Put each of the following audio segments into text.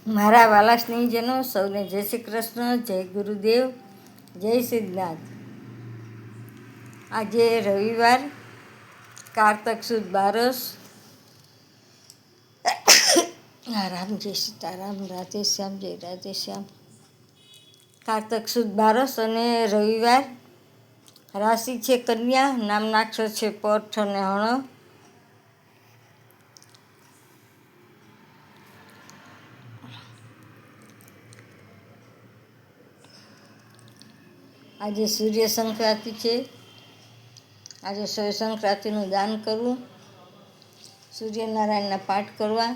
મારા વાલા સ્નેહીજનો સૌને જય શ્રી કૃષ્ણ, જય ગુરુદેવ, જય સિદ્ધનાથ. આજે રવિવાર, કારતક સુદ બારસ. રામ જય સીતારામ, રાધે શ્યામ, જય રાધે શ્યામ. કારતક સુદ બારસ અને રવિવાર. રાશિ છે કન્યા, નામના અક્ષર છે પઠ અને હણ. આજે સૂર્ય સંક્રાંતિ છે. આજે સૂર્ય સંક્રાંતિનું દાન કરવું, સૂર્યનારાયણના પાઠ કરવા,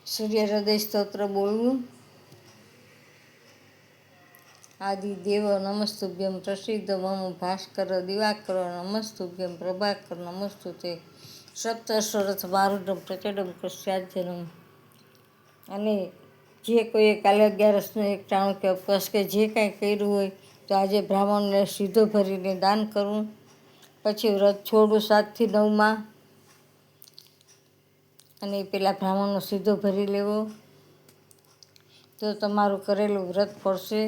સૂર્ય હૃદય સ્તોત્ર બોલવું. આદિ દેવ નમસ્તુભ્યમ પ્રસિદ્ધ મમ ભાસ્કર દિવાકર નમસ્તુભ્યમ પ્રભાકર નમસ્તુતે સપ્તસ્વરથ મારુઢમ પ્રચંડમ કસ્યાજ્જનમ. અને જે કોઈએ કાલે 11નું 91 કે ઉપવાસ કે જે કાંઈ કર્યું હોય તો આજે બ્રાહ્મણને સીધો ભરીને દાન કરવું. પછી વ્રત છોડવું 7 થી 9માં અને પેલા બ્રાહ્મણનો સીધો ભરી લેવો તો તમારું કરેલું વ્રત ફળશે.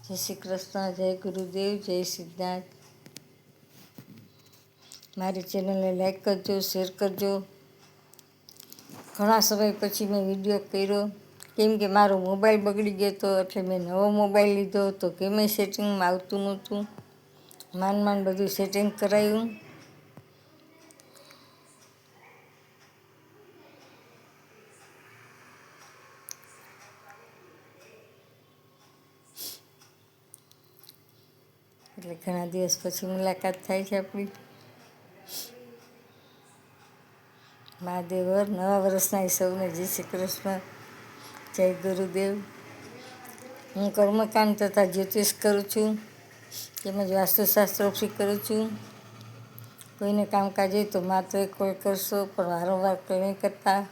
જય શ્રી કૃષ્ણ, જય ગુરુદેવ, જય સિદ્ધનાથ. મારી ચેનલને લાઈક કરજો, શેર કરજો. ઘણા સમય પછી મેં વિડીયો કર્યો કેમ કે મારો મોબાઈલ બગડી ગયો હતો, એટલે મેં નવો મોબાઈલ લીધો તો કેમે સેટિંગમાં આવતું નહોતું. માંડ બધું સેટિંગ કરાયું. એટલે ઘણા દિવસ પછી મુલાકાત થાય છે આપણી. મહાદેવર નવા વર્ષના સૌને જય શ્રી કૃષ્ણ, જય ગુરુદેવ. હું કર્મકાંડ તથા જ્યોતિષ કરું છું, તેમજ વાસ્તુશાસ્ત્રોથી કરું છું. કોઈને કામકાજ હોય તો માત્ર કોલ કરશો, પણ વારંવાર કોલ નહીં કરતા.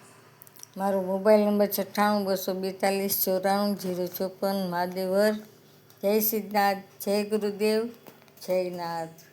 મારો મોબાઈલ નંબર 98 242 94 054. મહાદેવર. જય સિદ્ધનાથ, જય ગુરુદેવ, જય નાથ.